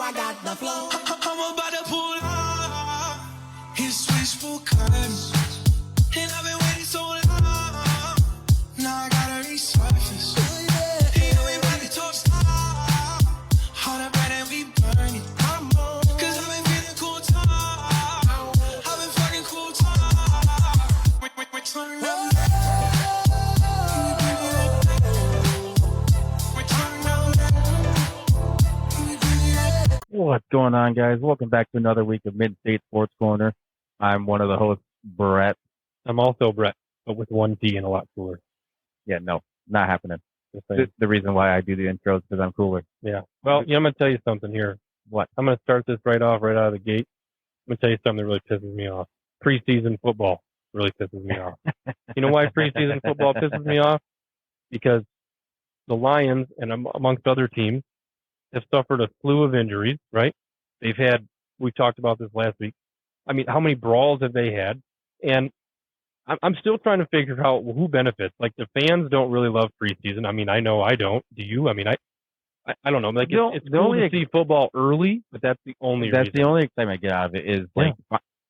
I got the flow. I'm about to pull up. It's wishful kindness. And I've been waiting so long. Now I gotta resurface. And we about to talk stop. All the bread and we burn it. Cause I've been feeling cool time. I've been fucking cool time. We're turning up. What's going on, guys? Welcome back to another week of Mid-State Sports Corner. I'm one of the hosts, Brett. I'm also Brett, but with one T and a lot cooler. Yeah, no, not happening. The reason why I do the intros is because I'm cooler. Yeah. Well, I'm going to tell you something here. What? I'm going to start this right out of the gate. I'm going to tell you something that really pisses me off. Preseason football really pisses me off. You know why preseason football pisses me off? Because the Lions, and amongst other teams, have suffered a slew of injuries, right? We talked about this last week. I mean, how many brawls have they had? And I'm still trying to figure out who benefits. Like, the fans don't really love preseason. I mean, I know I don't. Do you? I mean, I don't know. Like, it's cool to see football early, but that's the only reason. The only excitement I get out of it is, like,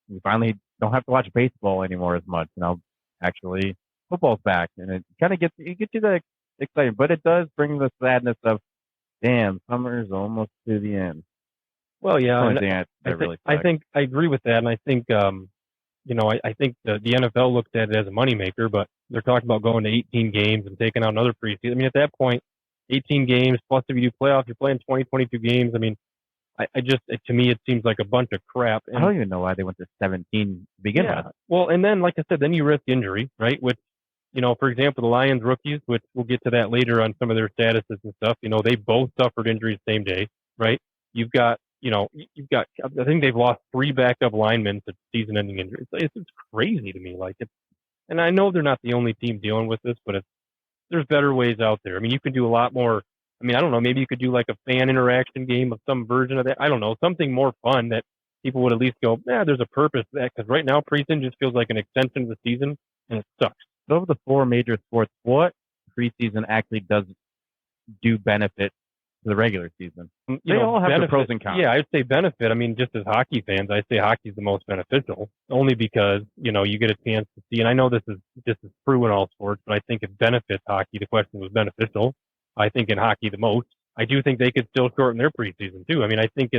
we finally don't have to watch baseball anymore as much. You know, actually, football's back, and it kind of gets you that excitement. But it does bring the sadness of, damn, summer's almost to the end. Well, yeah, I think I agree with that, and I think I think the NFL looks at it as a moneymaker, but they're talking about going to 18 games and taking out another preseason. I mean, at that point, 18 games plus if you do playoffs, you're playing 20, 22 games. I mean, to me, it seems like a bunch of crap. And I don't even know why they went to 17 to begin with. Well, and then, like I said, then you risk injury, right? Which, for example, the Lions rookies, which we'll get to that later on some of their statuses and stuff, they both suffered injuries the same day, right? You've got, I think they've lost 3 backup linemen to season-ending injuries. It's crazy to me. And I know they're not the only team dealing with this, but there's better ways out there. I mean, you can do a lot more. I mean, I don't know, maybe you could do like a fan interaction game of some version of that. I don't know, something more fun that people would at least go, there's a purpose to that. Because right now, preseason just feels like an extension of the season, and it sucks. So of the 4 major sports, what preseason actually does do benefit to the regular season? They all have the pros and cons. Yeah, I'd say benefit. I mean, just as hockey fans, I'd say hockey's the most beneficial, only because, you get a chance to see, and I know this is true in all sports, but I think it benefits hockey. The question was beneficial. I think in hockey the most. I do think they could still shorten their preseason too. I mean, I think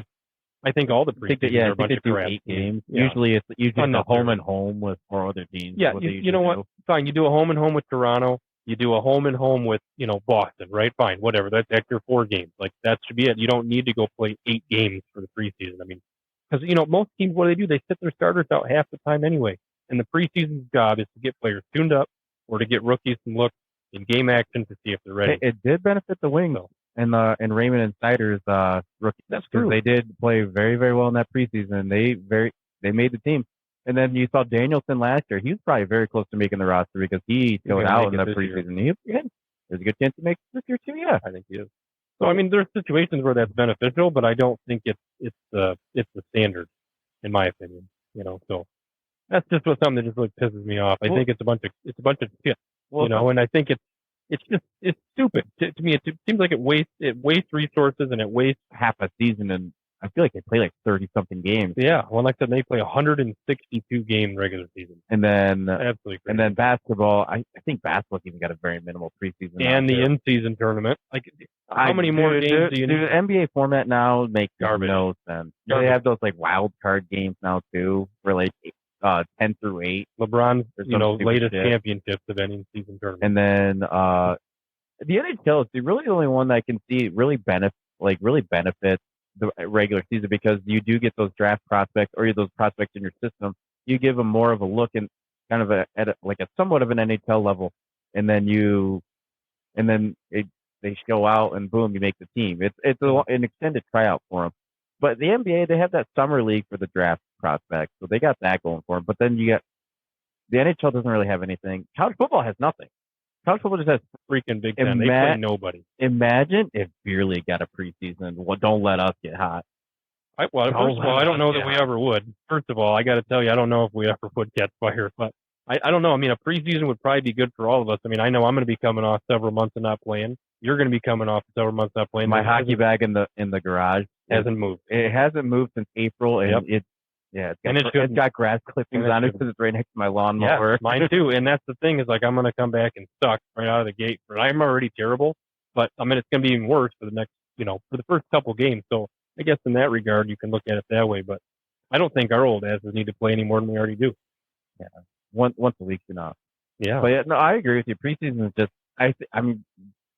all the preseason are a bunch of crap. 8 games. Yeah. Usually it's a home and home with 4 other teams. Yeah, you know what? Fine. You do a home and home with Toronto. You do a home and home with, Boston, right? Fine, whatever. That's your 4 games. Like, that should be it. You don't need to go play 8 games for the preseason. I mean, because, most teams, what do? They sit their starters out half the time anyway. And the preseason's job is to get players tuned up or to get rookies some looks in game action to see if they're ready. It did benefit the wings and Raymond and Snyder's rookies. That's true. They did play very, very well in that preseason. They made the team. And then you saw Danielson last year. He was probably very close to making the roster because he showed out in the preseason. There's a good chance to make this year too. Yeah, I think he is. So I mean, there's situations where that's beneficial, but I don't think it's the standard, in my opinion. So that's just something that just really pisses me off. I think it's a bunch of shit. And I think it's stupid. To me, it seems like it wastes resources and it wastes half a season, and I feel like they play like 30-something games. Yeah, well, like I said, they play 162 game regular season. And then absolutely crazy. And then basketball, I think basketball's even got a very minimal preseason. And the in-season tournament. Like, how many more games do you need? The NBA format now makes no sense. They have those like wild card games now too, where like 10 through 8. LeBron's latest championships of any season tournament. And then the NHL is really the only one that I can see really benefits the regular season, because you do get those draft prospects or those prospects in your system. You give them more of a look and kind of at a somewhat of an NHL level, and then they show out and boom, you make the team. It's an extended tryout for them. But the NBA, they have that summer league for the draft prospects, so they got that going for them. But then you got the NHL doesn't really have anything. College football has nothing. College football just has freaking Big Ten. They play nobody. Imagine if Beer League got a preseason. Well, don't let us get hot. First of all, I don't know that we ever would. First of all, I got to tell you, I don't know if we ever would catch fire. But I don't know. I mean, a preseason would probably be good for all of us. I mean, I know I'm going to be coming off several months of not playing. you're going to be coming off several months not playing. My hockey bag in the garage hasn't moved. It hasn't moved since April, and it's got grass clippings on it because it's right next to my lawnmower. Yeah, mine too. And that's the thing is like I'm going to come back and suck right out of the gate. I'm already terrible, but I mean it's going to be even worse for the next, for the first couple games. So I guess in that regard you can look at it that way. But I don't think our old asses need to play any more than we already do. Yeah, once a week's enough. Yeah, but no, I agree with you. Preseason is just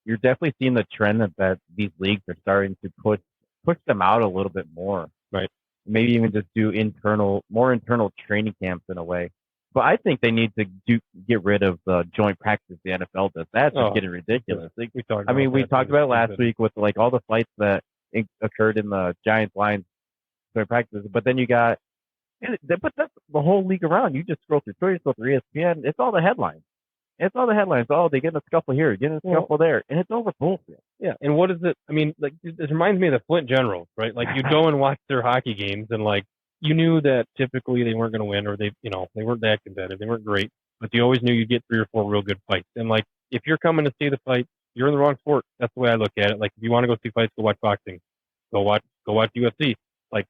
you're definitely seeing the trend that these leagues are starting to push them out a little bit more. Right. Maybe even just do more internal training camps in a way. But I think they need to get rid of the joint practice the NFL does. That's just getting ridiculous. Like, we talked about it last week with like all the fights that occurred in the Giants-Lions joint practices. But then you got, but that's the whole league around. You just scroll through Twitter, scroll through ESPN. It's all the headlines. Oh, they get in a scuffle here, get in a scuffle there, and it's over bullshit. Yeah, and what is it? I mean, like, this reminds me of the Flint Generals, right? Like, you go and watch their hockey games, and like, you knew that typically they weren't going to win, or they weren't that competitive, they weren't great, but you always knew you'd get 3 or 4 real good fights. And like, if you're coming to see the fight, you're in the wrong sport. That's the way I look at it. Like, if you want to go see fights, go watch boxing, go watch UFC. Like,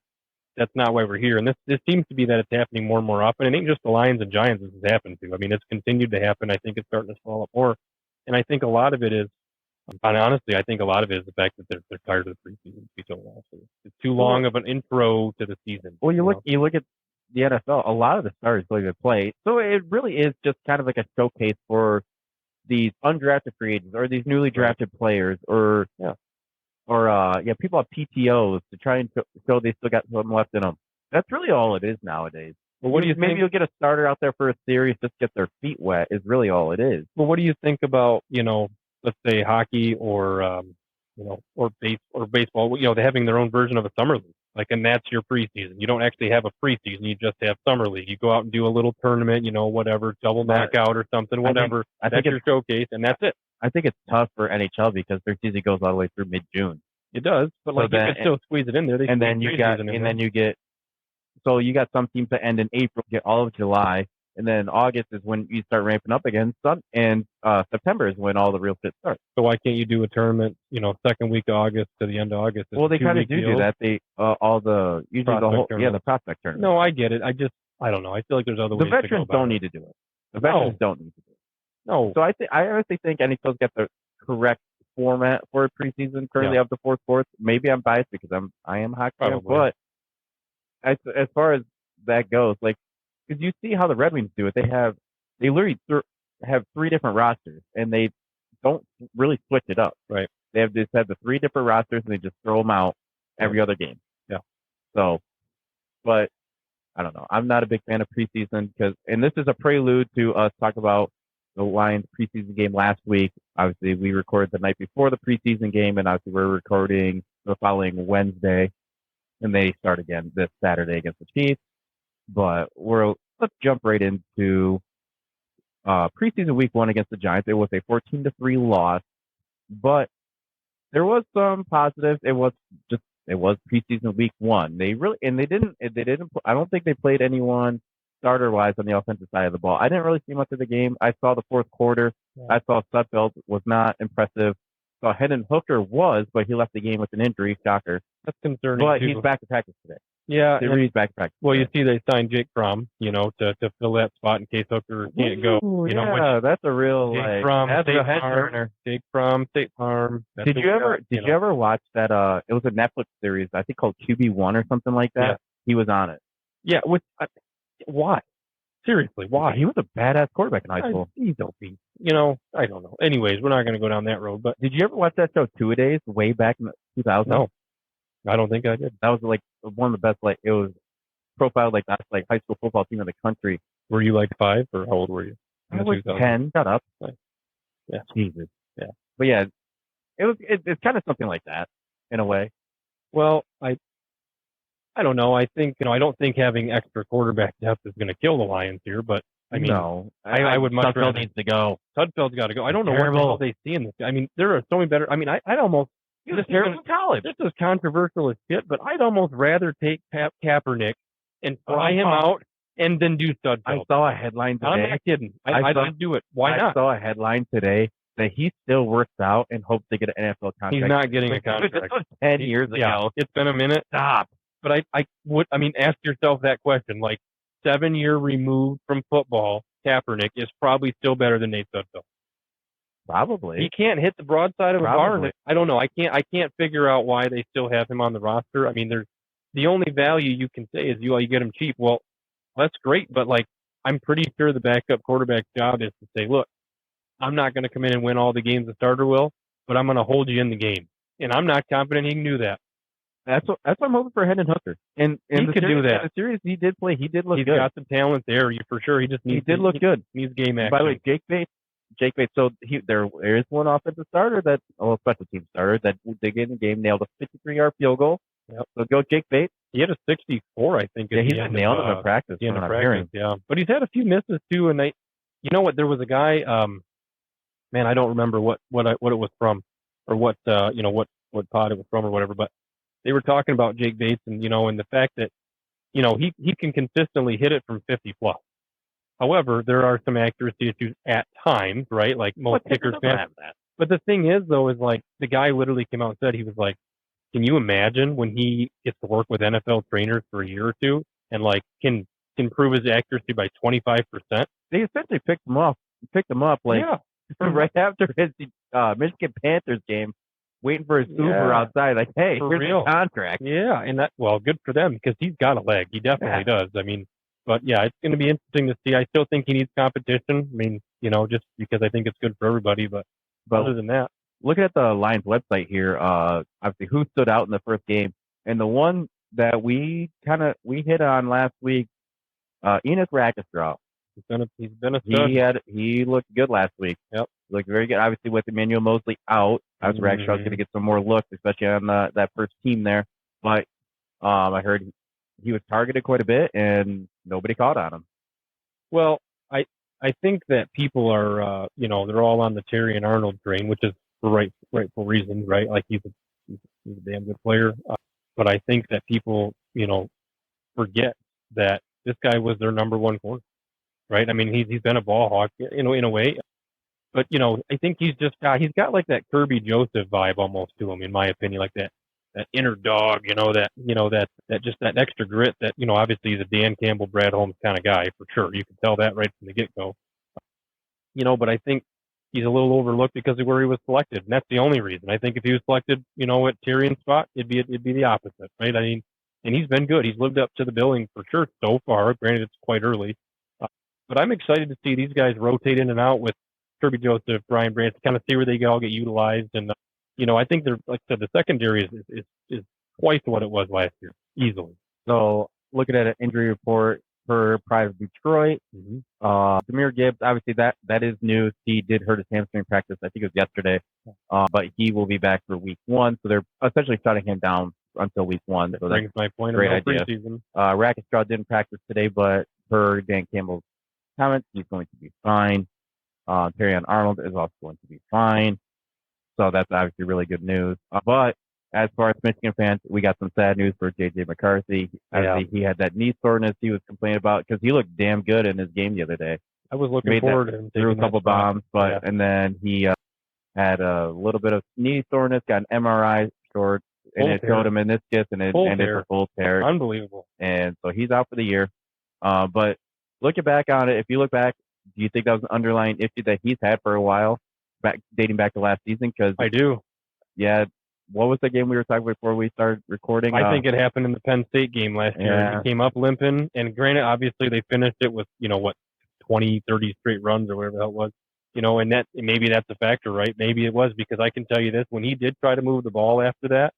that's not why we're here. And this seems to be that it's happening more and more often. It ain't just the Lions and Giants this has happened to. I mean, it's continued to happen. I think it's starting to swell up more. And I think a lot of it is, honestly, the fact that they're tired of the preseason to be so long. It's too long of an intro to the season. Well, you look at the NFL, a lot of the stars don't even play. So it really is just kind of like a showcase for these undrafted free agents or these newly drafted players or people have PTOs to try and show they still got something left in them. That's really all it is nowadays. Well, what do you think? Maybe you'll get a starter out there for a series, just get their feet wet is really all it is. Well, what do you think about, let's say hockey or baseball, they're having their own version of a summer league. Like, and that's your preseason. You don't actually have a preseason. You just have summer league. You go out and do a little tournament, whatever, double knockout or something, whatever. I think that's your showcase, and that's it. I think it's tough for NHL because their season goes all the way through mid-June. It does, but you can still squeeze it in there. So you got some teams that end in April, get all of July, and then August is when you start ramping up again. And September is when all the real shit starts. So why can't you do a tournament, second week of August to the end of August? Well, they kind of do that. They the prospect tournament. No, I get it. I don't know. I feel like there's other ways. The veterans don't need to do it. The veterans don't need to do it. No. So I honestly think NHL's got the correct format for a preseason currently of the 4 sports. Maybe I'm biased because I am hockey fan, but as far as that goes, like, because you see how the Red Wings do it, they literally have 3 different rosters and they don't really switch it up. Right. They have the 3 different rosters and they just throw them out every other game. Yeah. So, but I don't know. I'm not a big fan of preseason and this is a prelude to us talk about the Lions preseason game last week. Obviously, we recorded the night before the preseason game, and obviously we're recording the following Wednesday, and they start again this Saturday against the Chiefs. But let's jump right into preseason week 1 against the Giants. It was a 14-3 loss, but there was some positives. It was preseason week 1. They didn't. I don't think they played anyone starter-wise on the offensive side of the ball. I didn't really see much of the game. I saw the fourth quarter. Yeah. I saw Sudfeld was not impressive. Saw Hendon Hooker but he left the game with an injury. Shocker. That's concerning. But he's back to practice today. Yeah. He's back to practice. Well, you see they signed Jake Fromm, to fill that spot in case Hooker can't go. That's a real Jake Fromm, that's State a head Farm. turner. Jake Fromm, State Farm. Did you ever watch that? It was a Netflix series, I think called QB1 or something like that. Yeah. He was on it. Yeah. Why? Seriously, why? He was a badass quarterback in high school. He's OP. I don't know. Anyways, we're not going to go down that road. But did you ever watch that show Two-A-Days way back in 2000? No, I don't think I did. That was like one of the best. Like, it was profiled like that's like high school football team in the country. Were you like 5 or how old were you? I was 10. Shut up. Yeah. Jesus. Yeah. But yeah, it's kind of something like that in a way. Well, I don't know. I think, I don't think having extra quarterback depth is going to kill the Lions here, but I mean, no, I would much rather. Sudfeld needs to go. Sudfeld's got to go. I don't know what the hell they see in this. I mean, there are so many better. I mean, I'd almost. He was terrible in college. This is controversial as shit, but I'd almost rather take Kaepernick and fly him out and then do Sudfeld. I saw a headline today. I'm not kidding. I'd do it. Why not? I saw a headline today that he still works out and hopes to get an NFL contract. He's not getting a This contract. was 10 years ago. It's been a minute. Stop. But ask yourself that question. Like 7 year removed from football, Kaepernick is probably still better than Nate Sudfeld. Probably. He can't hit the broadside of a Probably. barn. I don't know. I can't figure out why they still have him on the roster. I mean, there's the only value you can say is you get him cheap. Well, that's great, but like I'm pretty sure the backup quarterback's job is to say, look, I'm not going to come in and win all the games the starter will, but I'm going to hold you in the game. And I'm not confident he can do that. That's what I'm hoping for Hendon Hooker. And he could do that. In the series, he did play. He did look He's good. He's got the talent there, for sure. He did look good. Needs game action. By the way, Jake Bates. So there is one offensive starter special team starter that did get in the game, nailed a 53-yard field goal. Yep. So go Jake Bates. He had a 64, I think. Yeah, he's nailed him in practice. Yeah, but he's had a few misses too. And you know what? There was a guy. Man, I don't remember what it was from, or what pod it was from, or whatever. But they were talking about Jake Bates, and and the fact that he can consistently hit it from 50 plus. However, there are some accuracy issues at times, right? Like most kickers can have that. But the thing is, though, is like the guy literally came out and said, he was like, can you imagine when he gets to work with NFL trainers for a year or two and like can improve his accuracy by 25%? They essentially picked him up like right after his Michigan Panthers game, waiting for his Uber outside, like, hey, here's your contract. Yeah, and good for them because he's got a leg. He definitely does. I mean, but yeah, it's going to be interesting to see. I still think he needs competition. I mean, just because I think it's good for everybody. But other than that, looking at the Lions website here, obviously who stood out in the first game, and the one that we hit on last week, Enos Rackstraw. He's been a stud. He looked good last week. Yep, looked very good. Obviously with Emmanuel Mosley out, obviously Rackstraw's going to get some more looks, especially on that first team there. But I heard he was targeted quite a bit, and nobody caught on him. Well, I think that people are, they're all on the Terry and Arnold train, which is for rightful reasons, right? Like he's a damn good player. But I think that people, forget that this guy was their number one corner, right? I mean, he's been a ball hawk, in a way. But, I think he's got like that Kirby Joseph vibe almost to him, in my opinion, like that inner dog, that just that extra grit that, obviously he's a Dan Campbell, Brad Holmes kind of guy for sure. You can tell that right from the get-go. But I think he's a little overlooked because of where he was selected. And that's the only reason. I think if he was selected, at Tyrion's spot, it'd be the opposite, right? I mean, and he's been good. He's lived up to the billing for sure so far. Granted, it's quite early. But I'm excited to see these guys rotate in and out with Kirby Joseph, Brian Branch, to kind of see where they all get utilized. And, I think they're, like I said, the secondary is twice what it was last year, easily. So looking at an injury report for Private Detroit, Jahmyr Gibbs, obviously that is news. He did hurt his hamstring practice, I think it was yesterday, but he will be back for week 1. So they're essentially shutting him down until week 1. So brings my point. Great idea. Rackstraw didn't practice today, but per Dan Campbell's comments, he's going to be fine. Terry Arnold is also going to be fine. So that's obviously really good news. But as far as Michigan fans, we got some sad news for J.J. McCarthy. He had that knee soreness he was complaining about because he looked damn good in his game the other day. I was looking forward to him. Threw a couple bombs, and then he had a little bit of knee soreness, got an MRI short, and it showed him meniscus, and it ended for full tear. Unbelievable. And so he's out for the year. But looking back on it, if you look back, do you think that was an underlying issue that he's had for a while, dating back to last season? Because I do. Yeah. What was the game we were talking about before we started recording? I think it happened in the Penn State game last year. Yeah. He came up limping, and granted, obviously they finished it with 20, 30 straight runs or whatever the hell it was. And that maybe that's a factor, right? Maybe it was, because I can tell you this: when he did try to move the ball after that,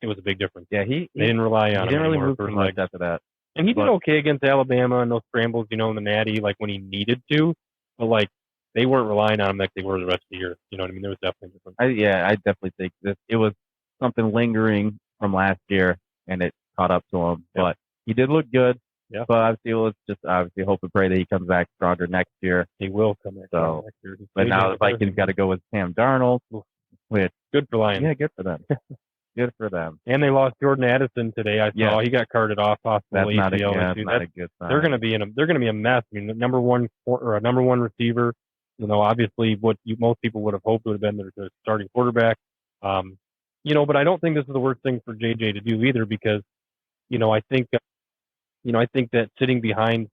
it was a big difference. Yeah, they didn't rely on him. He didn't really move for too much after that. And he did okay against Alabama and those scrambles, in the Natty, like when he needed to. But like they weren't relying on him like they were the rest of the year. You know what I mean? There was definitely a difference. I definitely think it was something lingering from last year, and it caught up to him. Yeah. But he did look good. Yeah. But obviously, let's just hope and pray that he comes back stronger next year. He will come back next year. But now the Vikings got to go with Sam Darnold. Which, good for Lions. Yeah, good for them. Good for them. And they lost Jordan Addison today. I saw he got carted off possibly. That's not a good sign. They're going to be a mess. I mean, the number one receiver. Obviously what most people would have hoped would have been their starting quarterback. But I don't think this is the worst thing for JJ to do either because, I think, I think that sitting behind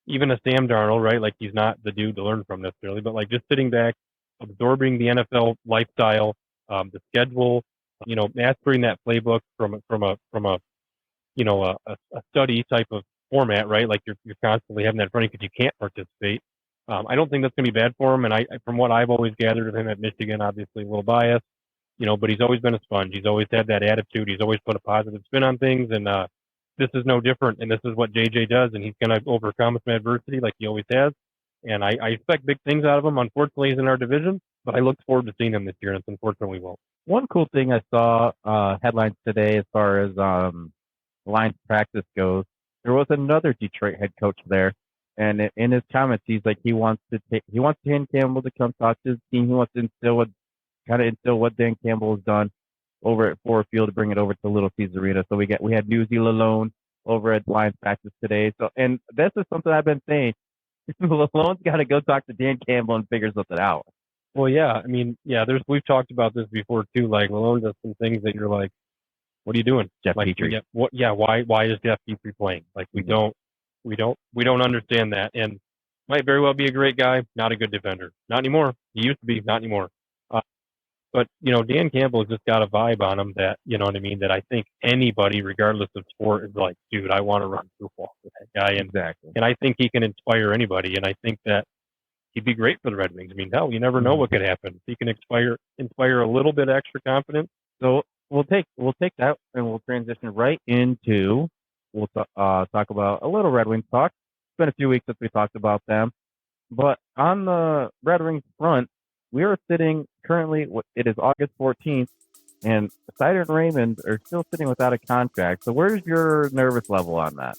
even a Sam Darnold, right? Like he's not the dude to learn from necessarily, but like just sitting back, absorbing the NFL lifestyle, the schedule, mastering that playbook from a a study type of format, right? Like you're constantly having that in front of you because you can't participate. I don't think that's going to be bad for him. And from what I've always gathered of him at Michigan, obviously a little biased, but he's always been a sponge. He's always had that attitude. He's always put a positive spin on things. And this is no different. And this is what JJ does. And he's going to overcome some adversity like he always has. And I expect big things out of him. Unfortunately, he's in our division, but I look forward to seeing him this year. And it's unfortunately won't. One cool thing I saw headlines today as far as Lions practice goes, there was another Detroit head coach there, and in his comments, he's like he wants Dan Campbell to come talk to his team. He wants to instill what Dan Campbell has done over at Ford Field to bring it over to Little Caesars Arena. So we had Newsy Lalone over at Lions practice today. So, and this is something I've been saying. Lalone's got to go talk to Dan Campbell and figure something out. Well, yeah, I mean, yeah, we've talked about this before too. Like Malone does some things that you're like, what are you doing, Jeff Petrie? Why is Jeff Petrie playing? Like we don't understand that. And might very well be a great guy, not a good defender. Not anymore. He used to be, not anymore. But Dan Campbell has just got a vibe on him that that I think anybody, regardless of sport, is like, dude, I want to run football with that guy. And, exactly. And I think he can inspire anybody. And I think that he'd be great for the Red Wings. I mean, hell, you never know what could happen. He can inspire a little bit extra confidence. So we'll take that and we'll transition right into talk about a little Red Wings talk. It's been a few weeks since we talked about them, but on the Red Wings front, we are sitting currently. It is August 14th, and Seider and Raymond are still sitting without a contract. So where's your nervous level on that?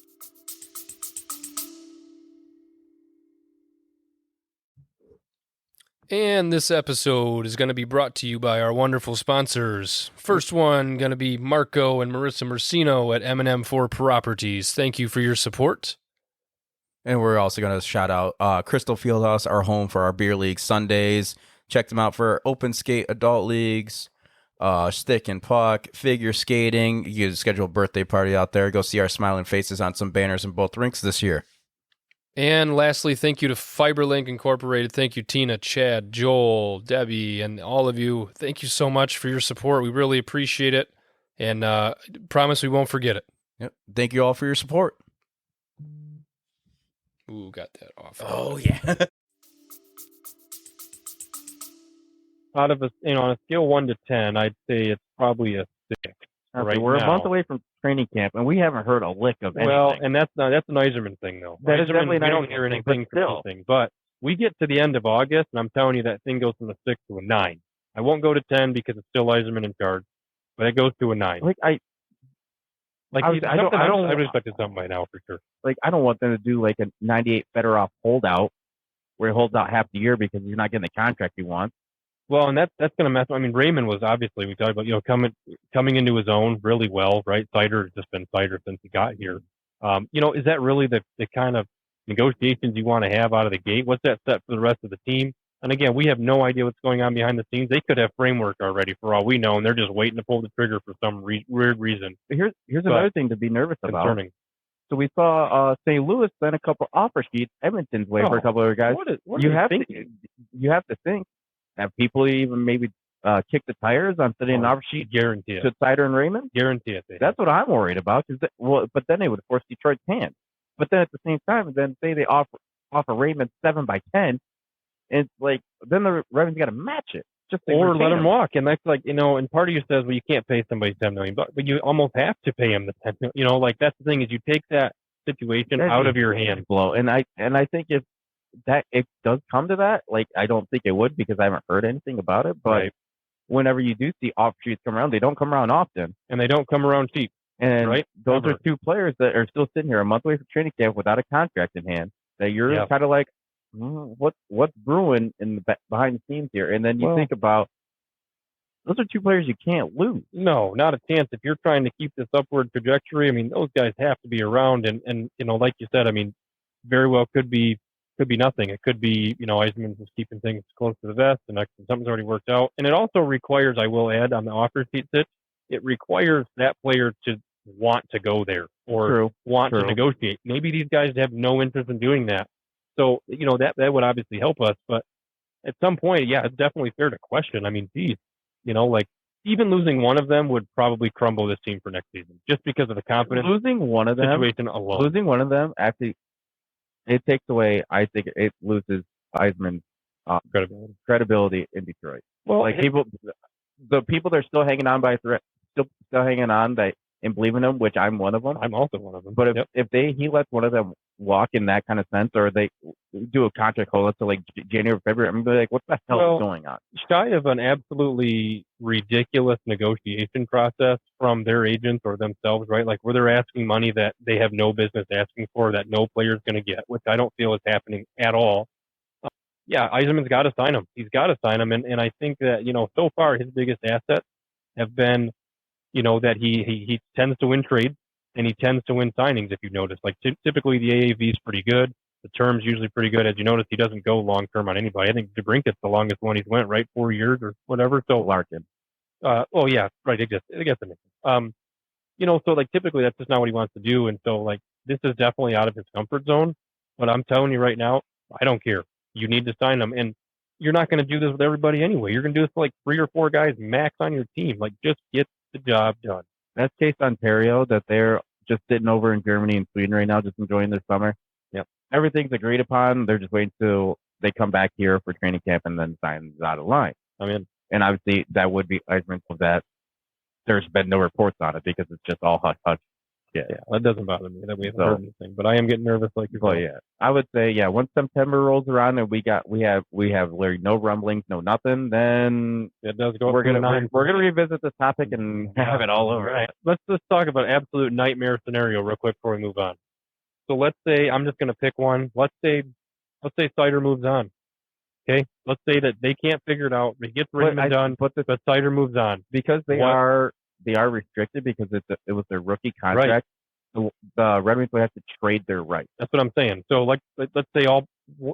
And this episode is going to be brought to you by our wonderful sponsors. First one going to be Marco and Marissa Mercino at M&M4 Properties. Thank you for your support. And we're also going to shout out Crystal Fieldhouse, our home for our beer league Sundays. Check them out for open skate adult leagues, stick and puck, figure skating. You can schedule a birthday party out there. Go see our smiling faces on some banners in both rinks this year. And lastly, thank you to FiberLink Incorporated. Thank you, Tina, Chad, Joel, Debbie, and all of you. Thank you so much for your support. We really appreciate it, and promise we won't forget it. Yep. Thank you all for your support. Ooh, got that off. Oh, yeah. Out of on a scale 1 to 10, I'd say it's probably a 6. Okay, we're a month away from training camp, and we haven't heard a lick of anything. Well, and that's an Iserman thing, though. That is definitely we don't hear anything from anything. But we get to the end of August, and I'm telling you that thing goes from a 6 to a 9. I won't go to 10 because it's still Iserman in charge, but it goes to a 9. I expected something by now for sure. Like I don't want them to do like a 98 Fedorov holdout, where he holds out half the year because he's not getting the contract he wants. Well, and that's going to mess. I mean, Raymond was obviously, we talked about, coming into his own really well, right? Seider has just been Seider since he got here. Is that really the kind of negotiations you want to have out of the gate? What's that set for the rest of the team? And again, we have no idea what's going on behind the scenes. They could have framework already for all we know, and they're just waiting to pull the trigger for some weird reason. Here's another thing to be nervous concerning. About. So we saw St. Louis send a couple offer sheets Edmonton's way for a couple of guys. You have to think. Have people even maybe kick the tires on sending an offer sheet? Guarantee it. To Seider and Raymond? Guarantee it. That's what I'm worried about. But then they would force Detroit's hand. But then at the same time, then say they offer Raymond 7x10, and it's like then the Ravens got to match it. Or let him walk, and that's like and part of you says, well, you can't pay somebody $10 million, but you almost have to pay him the $10 million. Like that's the thing is you take that situation out of your hands. Blow, and I think if that it does come to that, like I don't think it would because I haven't heard anything about it. But whenever you do see off sheets come around, they don't come around often, and they don't come around cheap. And those are two players that are still sitting here a month away from training camp without a contract in hand. That you're kind of like, what's brewing in the behind the scenes here? And then you think about those are two players you can't lose. No, not a chance. If you're trying to keep this upward trajectory, I mean, those guys have to be around. And like you said, I mean, very well could be Could be nothing. It could be, Eisman's just keeping things close to the vest, and something's already worked out. And it also requires, I will add, on the offer sheet sitch, it requires that player to want to go there or want to negotiate. Maybe these guys have no interest in doing that. So, that would obviously help us. But at some point, yeah, it's definitely fair to question. I mean, geez, even losing one of them would probably crumble this team for next season just because of the confidence losing one of them situation alone. Losing one of them, actually, it takes away, I think it loses Eisman's credibility in Detroit. Well, the people that are still hanging on by a thread, still hanging on and believe in him, which I'm one of them. I'm also one of them. But if he lets one of them walk in that kind of sense, or they do a contract hold up to like January, February, I'm gonna be like, what the hell is going on? Shy of an absolutely ridiculous negotiation process from their agents or themselves, right? Like where they're asking money that they have no business asking for, that no player's going to get, which I don't feel is happening at all. Eisman's got to sign him. He's got to sign him, and I think that so far his biggest assets have been that he tends to win trades and he tends to win signings. If you notice, like typically the AAV is pretty good. The term's usually pretty good. As you notice, he doesn't go long term on anybody. I think DeBrinket's the longest one he's went, right? 4 years or whatever. So Larkin. Oh yeah, right. I guess it makes sense. So like typically that's just not what he wants to do. And so like this is definitely out of his comfort zone. But I'm telling you right now, I don't care. You need to sign him. And you're not going to do this with everybody anyway. You're going to do this for like 3 or 4 guys max on your team. Like just get the job done. That's case Ontario, that they're just sitting over in Germany and Sweden right now, just enjoying their summer. Yep. Everything's agreed upon. They're just waiting till they come back here for training camp and then sign the dotted line. And obviously that would be Eisman of that. There's been no reports on it because it's just all hush hush. Yeah, that doesn't bother me that we haven't heard anything. But I am getting nervous, like you're saying. Yeah, I would say once September rolls around and we have Larry, no rumblings, no nothing, then it does go. We're gonna revisit this topic and have it all over. Right. Let's just talk about absolute nightmare scenario real quick before we move on. So let's say I'm just gonna pick one. Let's say Seider moves on. Okay, let's say that they can't figure it out. He gets Raymond done, but Seider moves on because they are restricted because it was their rookie contract. Right. The Red Wings would have to trade their rights. That's what I'm saying. So let's say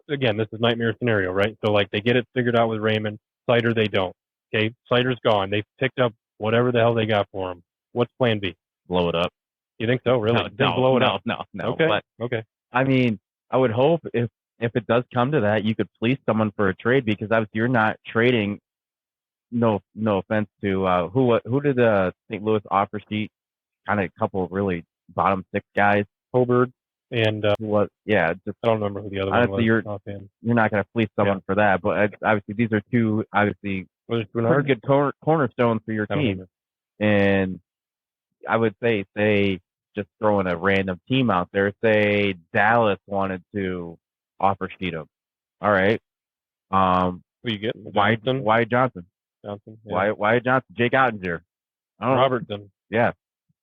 again, this is nightmare scenario, right? So like they get it figured out with Raymond, Seider they don't. Okay, Seider's gone. They've picked up whatever the hell they got for him. What's plan B? Blow it up. You think so? Really? No, blow it up? No. Okay. But, okay. I mean, I would hope if it does come to that, you could fleece someone for a trade because obviously you're not trading. No offense to who did the St. Louis offer sheet, kind of a couple of really bottom 6 guys, Hobart and just I don't remember who the other one was. You're not going to fleece someone for that, but obviously these are two pretty good cornerstones for your team, and I would say just throwing a random team out there, say Dallas wanted to offer sheet him, all right, who you get? Wyatt Johnson. Wyatt Johnson, Jake Ottinger, Robertson. Yeah,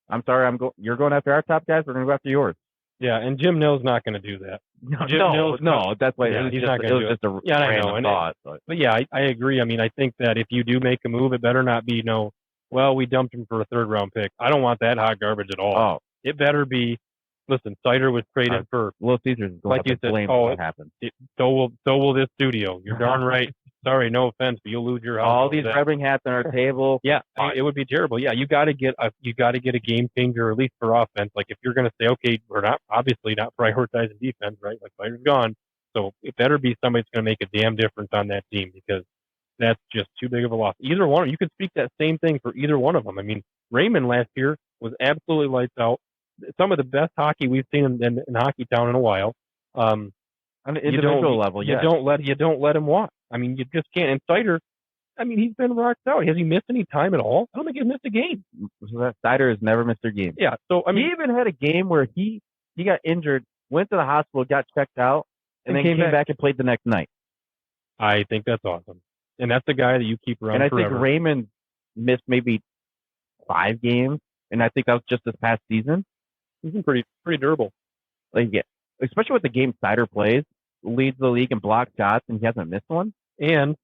I'm sorry. You're going after our top guys. We're going to go after yours. Yeah, and Jim Nill's not going to do that. No. That's why he's not going to do it. Just a random thought. But yeah, I agree. I mean, I think that if you do make a move, it better not be we dumped him for a 3rd round pick. I don't want that hot garbage at all. Oh. It better be. Listen, Seider was traded for Little Caesars. Like you said, what happened. So will this studio. You're darn right. Sorry, no offense, but you'll lose your house. All these Red Wing hats on our table. Yeah, it would be terrible. Yeah, you got to get a game changer, at least for offense. Like if you're going to say, okay, we're not prioritizing defense, right? Like Seider's gone, so it better be somebody that's going to make a damn difference on that team because that's just too big of a loss. Either one, you could speak that same thing for either one of them. I mean, Raymond last year was absolutely lights out. Some of the best hockey we've seen in Hockey Town in a while. On an individual level, you don't let him walk. I mean, you just can't. And Seider, I mean, he's been rocked out. Has he missed any time at all? I don't think he's missed a game. Seider has never missed a game. Yeah. So I mean, he even had a game where he got injured, went to the hospital, got checked out, and then came back and played the next night. I think that's awesome, and that's the guy that you keep around. And I forever. think Raymond missed maybe 5 games, and I think that was just this past season. He's been pretty durable. Especially with the game Seider plays, leads the league in block shots, and he hasn't missed one. And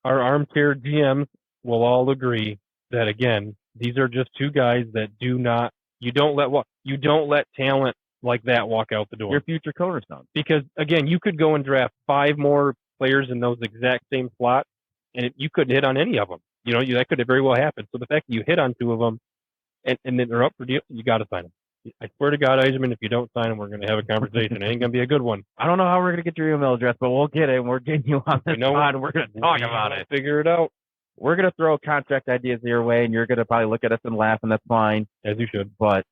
our armchair GMs will all agree that again, these are just 2 guys that you don't let talent like that walk out the door. Your future cornerstone. Because, again, you could go and draft 5 more players in those exact same slots, and you couldn't hit on any of them. That could have very well happened. So the fact that you hit on 2 of them and then they're up for deal, you got to sign them. I swear to God, Eiserman, if you don't sign them, we're going to have a conversation. It ain't going to be a good one. I don't know how we're going to get your email address, but we'll get it, and we're getting you on this pod, and we're going to talk about it. Figure it out. We're going to throw contract ideas your way, and you're going to probably look at us and laugh, and that's fine. As you should. But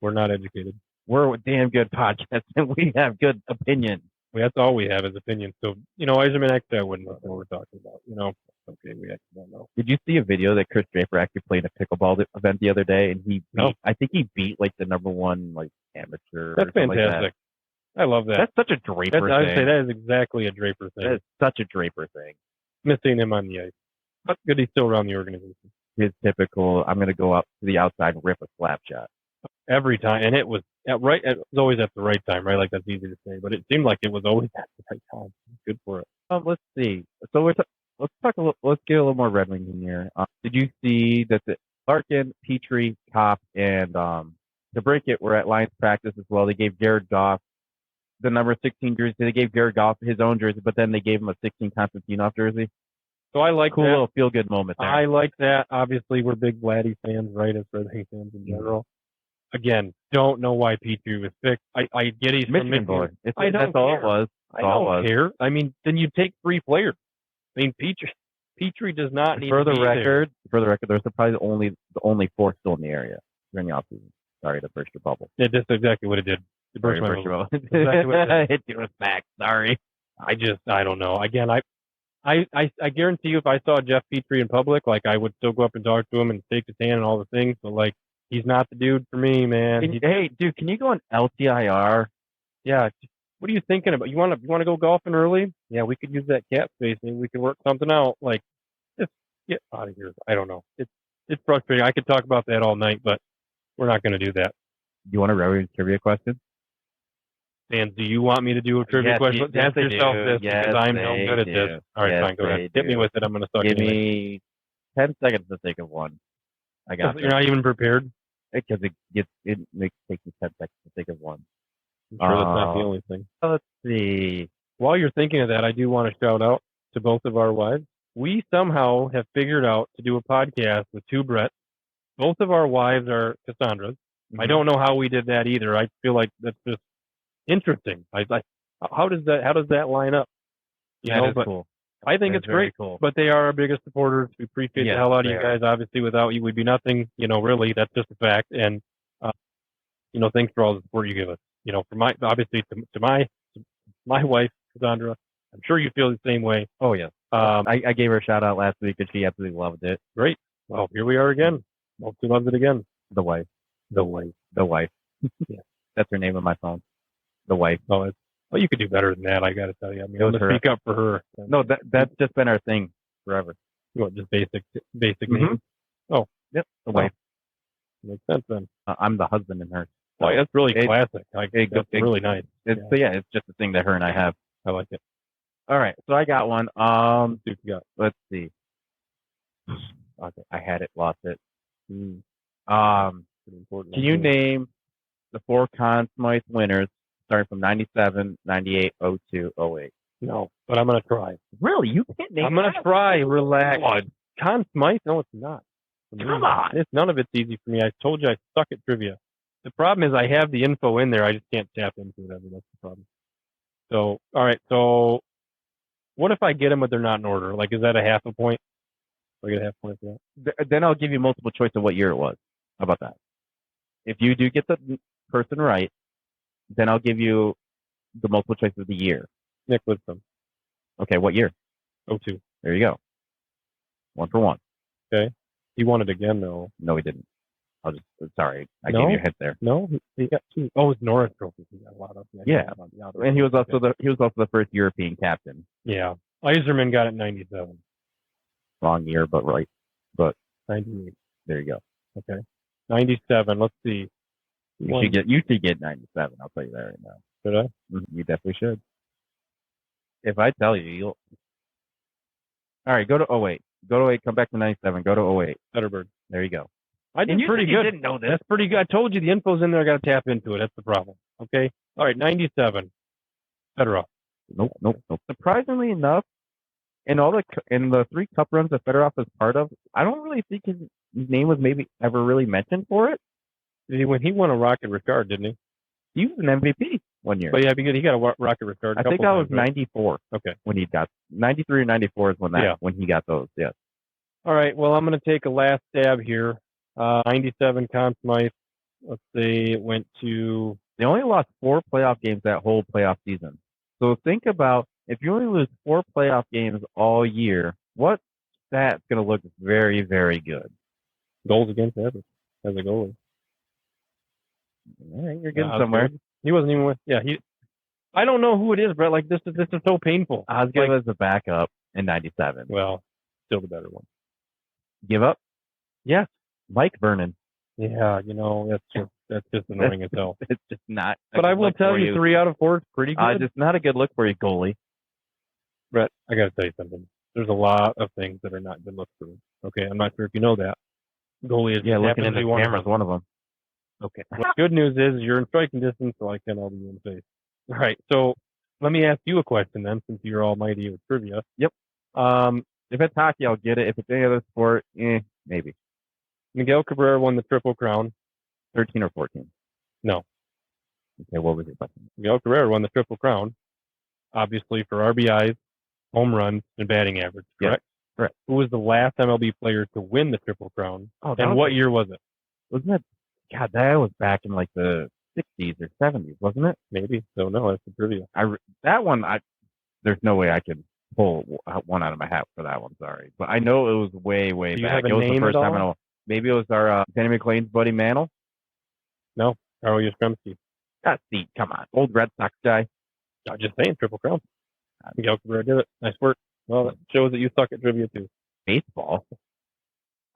we're not educated. We're a damn good podcast, and we have good opinions. Well, that's all we have is opinions. So, Eiserman actually, I wouldn't know what we're talking about. Okay, we actually don't know. Did you see a video that Chris Draper actually played a pickleball event the other day, and I think he beat like the number 1 like amateur. That's fantastic. I love that. That's such a Draper thing. I would say that is exactly a Draper thing. That is such a Draper thing. Missing him on the ice. But good he's still around the organization. His typical, I'm going to go up to the outside and rip a slap shot. Every time. And it was it was always at the right time, right? Like that's easy to say, but it seemed like it was always at the right time. Good for it. Let's see. So let's get a little more Red Wings in here. Did you see that the Larkin, Petrie, Kopp, and DeBrincat were at Lions practice as well? They gave Jared Goff the number 16 jersey. They gave Jared Goff his own jersey, but then they gave him a 16 Konstantinov jersey. So I like cool that. Little feel good moment there. I like that. Obviously, we're big Vladdy fans, right? As Red Wings fans in general. Again, don't know why Petrie was picked. I get he's from Michigan. Boy. That's all it was. I don't care. I mean, then you take 3 players. I mean, Petrie does not need for the to be record. There. For the record, there's probably the only 4 still in the area during the offseason. Sorry to burst your bubble. Yeah, that's exactly what it did. It burst my bubble. Exactly what it hit you with back. Sorry. I don't know. Again, I guarantee you, if I saw Jeff Petrie in public, like I would still go up and talk to him and shake his hand and all the things. But like, he's not the dude for me, man. Hey, dude, can you go on LTIR? Yeah. What are you thinking about? You want to go golfing early? Yeah, we could use that cap space. Maybe we could work something out. Like, just get out of here. I don't know. It's frustrating. I could talk about that all night, but we're not going to do that. Do you want a Red trivia question? Dan, do you want me to do a trivia question? Ask yourself this because I'm no good at this. All right, fine. Go ahead. Hit me with it. I'm going to start. Give me 10 seconds to think of one. I got. You're not even prepared. Because it takes me 10 seconds to think of one. I'm sure that's not the only thing. Let's see. While you're thinking of that, I do want to shout out to both of our wives. We somehow have figured out to do a podcast with 2 Bretts. Both of our wives are Cassandra's. Mm-hmm. I don't know how we did that either. I feel like that's just interesting. How does that line up? That is cool. I think it's great. Cool. But they are our biggest supporters. We appreciate the hell out of you guys. Obviously, without you, we'd be nothing. Really, that's just a fact. And thanks for all the support you give us. For my wife, Cassandra, I'm sure you feel the same way. Oh yeah. I gave her a shout out last week and she absolutely loved it. Great. Well, here we are again. Hope she loves it again. The wife. Yeah. That's her name on my phone. The wife. Oh, well, you could do better than that. I got to tell you. I mean, I'm gonna speak up for her. No, that's just been our thing forever. You want just basic name? Oh, yep. The wife. Makes sense then. I'm the husband in her. So that's really classic. That's really nice. It's just a thing that her and I have. I like it. All right, so I got one. Let's see. Okay, I had it, lost it. Can you name the 4 Conn Smythe winners starting from 97, 98, 02, 08? No, but I'm going to try. Really? You can't name I'm going to try. Relax. Conn Smythe? No, it's not. Come on. None of it's easy for me. I told you I suck at trivia. The problem is I have the info in there. I just can't tap into it ever. That's the problem. So, all right. So, what if I get them but they're not in order? Like, is that a half a point? Do I get a half point for that? Then I'll give you multiple choice of what year it was. How about that? If you do get the person right, then I'll give you the multiple choice of the year. Nick Lidstrom. Okay, what year? 02. There you go. 1 for 1. Okay. He won it again, though. No, he didn't. Sorry. I gave you a hint there. No, he got 2. Oh, it's Norris Trophy. He got a lot of. Yeah. And he was also the first European captain. Yeah. Eiserman got it 97. Wrong year, but right. But 98. There you go. Okay. 97. Let's see. You should get 97. I'll tell you that right now. Should I? You definitely should. If I tell you, you'll. All right, go to 08. Go to 08. Come back to 97. Go to 08. Zetterberg. There you go. I did And you pretty said you good. didn't know this. That's pretty good. I told you the info's in there. I got to tap into it. That's the problem. Okay. All right. 97. Fedorov. Nope. Surprisingly enough, in the 3 cup runs that Fedorov was part of, I don't really think his name was maybe ever really mentioned for it. He won a Rocket Richard, didn't he? He was an MVP one year. But yeah, because he got a Rocket Richard. I think that was 94. Okay. When he got 93 or 94 is when he got those. Yes. All right. Well, I'm going to take a last stab here. 97 Conn Smythe. Let's see. It went to. They only lost 4 playoff games that whole playoff season. So think about if you only lose 4 playoff games all year, what stat's going to look very, very good? Goals against average as a goalie. All right, you're getting somewhere. Good. He wasn't even with. Yeah, I don't know who it is, Brett. Like this is so painful. I was give as a backup in '97. Well, still the better one. Give up? Yes, Mike Vernon. Yeah, that's just annoying as hell. It's just not. But I will tell you, 3 out of 4 is pretty good. Just not a good look for you, goalie. Brett, I got to tell you something. There's a lot of things that are not good looks for me. Okay, I'm not sure if you know that. Goalie is looking in the camera is one of them. Okay. Well, good news is you're in striking distance, so I can't all be in the face. All right. So let me ask you a question then, since you're almighty with trivia. Yep. If it's hockey, I'll get it. If it's any other sport, maybe. Miguel Cabrera won the Triple Crown. 13 or 14? No. Okay, what was your question? Miguel Cabrera won the Triple Crown, obviously for RBIs, home runs, and batting average, correct? Yeah, correct. Who was the last MLB player to win the Triple Crown? And what year was it? Wasn't it? God, that was back in like the 60s or 70s, wasn't it? Maybe. Don't know. That's the trivia. That one, there's no way I could pull one out of my hat for that one. Sorry, but I know it was way Do you back. have a It was name the first at time I know. Maybe it was our Danny McLean's buddy Mantle. No, Carl Yastrzemski. See, come on, old Red Sox guy. I'm just saying, Triple Crown. Miguel Cabrera did it. Nice work. Well, that shows that you suck at trivia too. Baseball.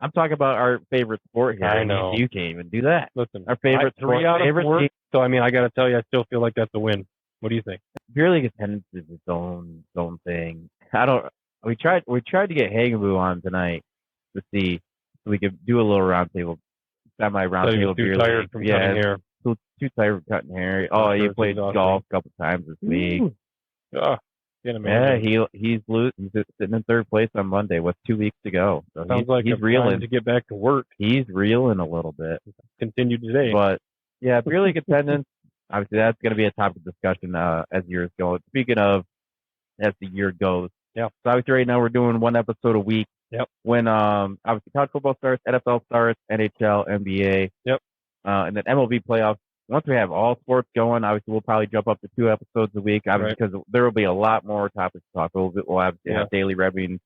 I'm talking about our favorite sport here. I know. You can't even do that. Listen, our favorite 3 out of 4. team. So I mean, I got to tell you, I still feel like that's a win. What do you think? Beer league attendance is its own thing. We tried to get Hagenboo on tonight to see if we could do a little semi roundtable beer league. Tired from cutting hair. Too tired from cutting hair. Oh, he played golf a couple times this week. Yeah, he's sitting in 3rd place on Monday with 2 weeks to go. So sounds like he's reeling to get back to work. He's reeling a little bit. Continue today, but yeah, beer league attendance. Obviously, that's going to be a topic of discussion as years go. Speaking of, as the year goes, yeah. So obviously, right now we're doing 1 episode a week. Yep. When obviously college football starts, NFL starts, NHL, NBA. Yep. And then MLB playoffs. Once we have all sports going, obviously we'll probably jump up to 2 episodes a week, obviously, because there will be a lot more topics to talk. We'll obviously have daily Red Wings,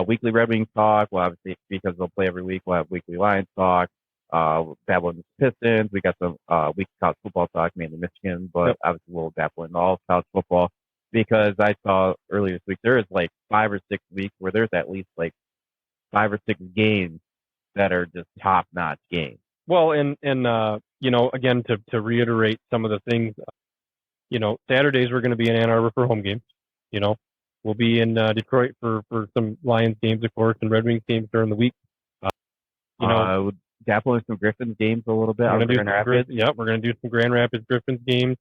weekly Red Wings talk. Well, obviously because they'll play every week, we'll have weekly Lions talk. Dabble in the Pistons. We got some weekly college football talk, mainly Michigan, but obviously we'll dabble in all college football because I saw earlier this week there is like 5 or 6 weeks where there's at least like 5 or 6 games that are just top notch games. Well, and again, to reiterate some of the things, Saturdays we're going to be in Ann Arbor for home games. We'll be in Detroit for some Lions games, of course, and Red Wings games during the week. Dabble in some Griffins games a little bit. We're going to do some Grand Rapids Griffins games.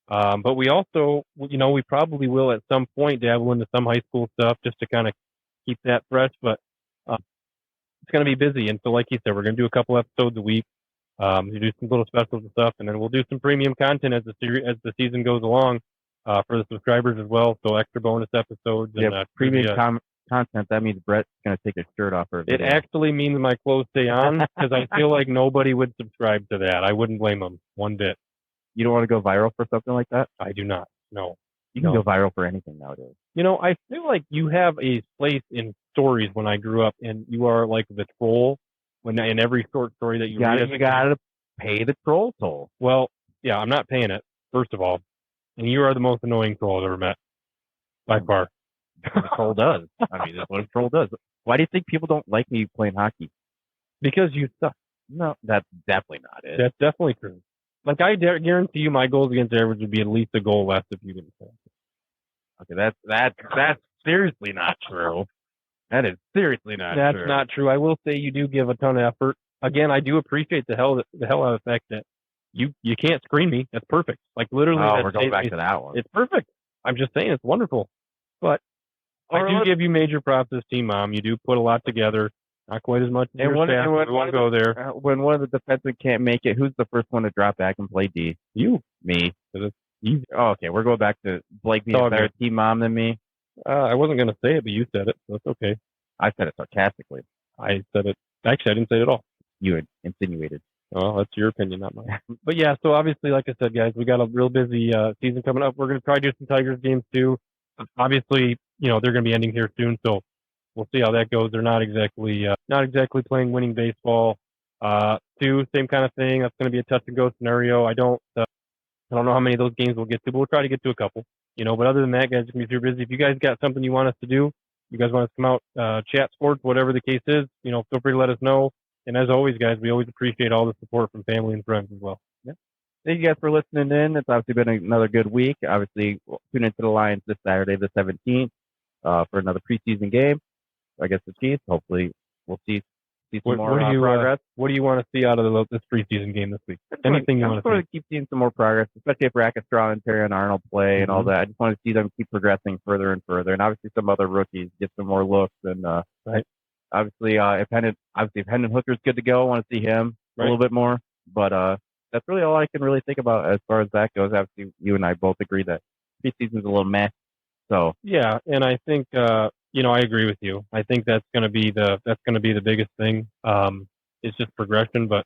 But we also, we probably will at some point dabble into some high school stuff just to kind of keep that fresh. But it's going to be busy. And so, like you said, we're going to do a couple episodes a week. We do some little specials and stuff, and then we'll do some premium content as the season goes along for the subscribers as well. So extra bonus episodes and premium content. That means Brett's going to take his shirt off for a video. It actually means my clothes stay on because I feel like nobody would subscribe to that. I wouldn't blame them one bit. You don't want to go viral for something like that? I do not. No. You can go viral for anything nowadays. I feel like you have a place in stories when I grew up, and you are like the troll when in every short story that you read. You got to pay the troll toll. Well, yeah, I'm not paying it, first of all. And you are the most annoying troll I've ever met. By far. A troll does. I mean, that's what a troll does. Why do you think people don't like me playing hockey? Because you suck. No, that's definitely not it. That's definitely true. Like, I guarantee you my goals against average would be at least a goal less if you didn't play. Okay, that's seriously not true. That is seriously not true. That's not true. I will say you do give a ton of effort. again, I do appreciate the hell out of the fact that you can't screen me. That's perfect. Like literally, Oh, we're going back to that one. It's perfect. I'm just saying it's wonderful. But I do give you major props as team mom. You do put a lot together. Not quite as much as your staff. We won't go there. When one of the defensemen can't make it, who's the first one to drop back and play D? You. Me. It's easy. Oh, okay, we're going back to Blake being a better team mom than me. I wasn't going to say it, but you said it, so it's okay. I said it sarcastically. I said it. Actually, I didn't say it at all. You had insinuated. Well, that's your opinion, not mine. But yeah, so obviously, like I said, guys, we got a real busy season coming up. We're going to try to do some Tigers games too. Obviously, they're going to be ending here soon, so we'll see how that goes. They're not exactly playing winning baseball. Too, same kind of thing. That's going to be a touch and go scenario. I don't know how many of those games we'll get to, but we'll try to get to a couple. But other than that, guys, it's going to be super busy. If you guys got something you want us to do, you guys want us to come out, chat sports, whatever the case is, feel free to let us know. And as always, guys, we always appreciate all the support from family and friends as well. Yeah. Thank you guys for listening in. It's obviously been another good week. Obviously, we'll tune into the Lions this Saturday, the 17th, for another preseason game. I guess the Chiefs. Hopefully, we'll see some more progress. What do you want to see out of this preseason game this week? Anything you want to see? I'm keep seeing some more progress, especially if Rackstraw and Terry and Arnold play and all that. I just want to see them keep progressing further and further, and obviously some other rookies get some more looks. And right. Obviously, if Hendon Hooker's good to go, I want to see him a little bit more. But that's really all I can really think about as far as that goes. Obviously, you and I both agree that preseason's a little meh. So yeah, and I think I agree with you. I think that's going to be the biggest thing. It's just progression, but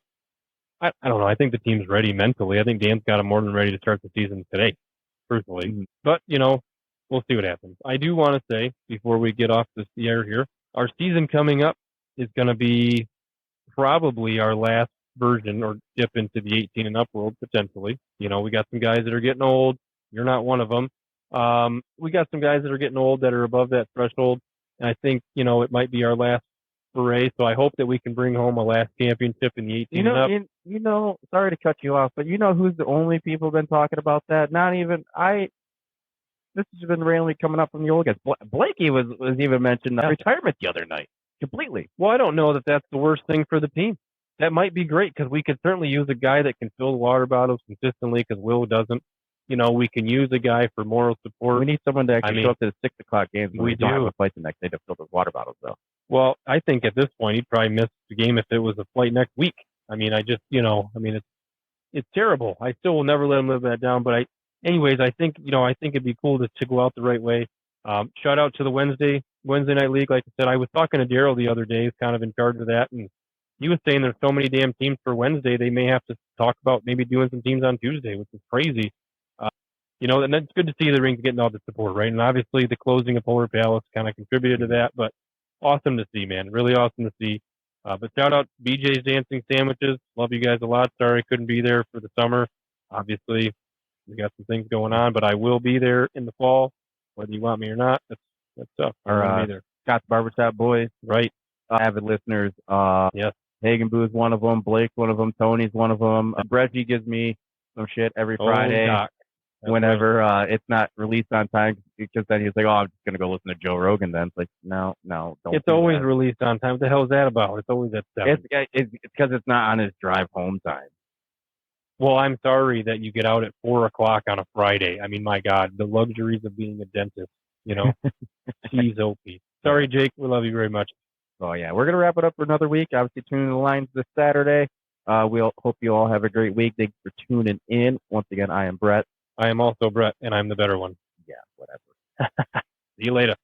I don't know. I think the team's ready mentally. I think Dan's got them more than ready to start the season today, personally. Mm-hmm. But we'll see what happens. I do want to say before we get off the air here, our season coming up is going to be probably our last version or dip into the 18 and up world potentially. We got some guys that are getting old. You're not one of them. We got some guys that are getting old that are above that threshold. And I think, it might be our last foray. So I hope that we can bring home a last championship in the 18 and up. Sorry to cut you off, but who's the only people been talking about that? Not even this has been randomly coming up from the old guys. Blakey was even mentioned retirement the other night completely. Well, I don't know that that's the worst thing for the team. That might be great because we could certainly use a guy that can fill the water bottles consistently because Will doesn't. We can use a guy for moral support. We need someone to actually show up to the 6 o'clock games. We don't have a flight the next day to fill those water bottles, though. Well, I think at this point he'd probably miss the game if it was a flight next week. It's terrible. I still will never let him live that down. But I think it'd be cool to go out the right way. Shout out to the Wednesday night league. Like I said, I was talking to Daryl the other day, who's kind of in charge of that, and he was saying there's so many damn teams for Wednesday, they may have to talk about maybe doing some teams on Tuesday, which is crazy. And that's good to see the rings getting all the support, right? And obviously the closing of Polar Palace kind of contributed to that, but awesome to see, man. Really awesome to see. But shout out BJ's Dancing Sandwiches. Love you guys a lot. Sorry I couldn't be there for the summer. Obviously, we got some things going on, but I will be there in the fall, whether you want me or not. That's tough. Or Scott's Barbershop Boys. Right. Avid listeners. Yes. Hagen Boo's one of them. Blake's one of them. Tony's one of them. Reggie gives me some shit every Friday. Doc. Whenever it's not released on time, because then he's like, I'm just going to go listen to Joe Rogan then. It's like, no, don't. It's always released on time. What the hell is that about? It's always at 7. It's because it's not on his drive home time. Well, I'm sorry that you get out at 4 o'clock on a Friday. I mean, my God, the luxuries of being a dentist, Jeez, OP. Sorry, Jake. We love you very much. Oh, yeah. We're going to wrap it up for another week. Obviously, tuning in the lines this Saturday. We'll hope you all have a great week. Thanks for tuning in. Once again, I am Brett. I am also Brett, and I'm the better one. Yeah, whatever. See you later.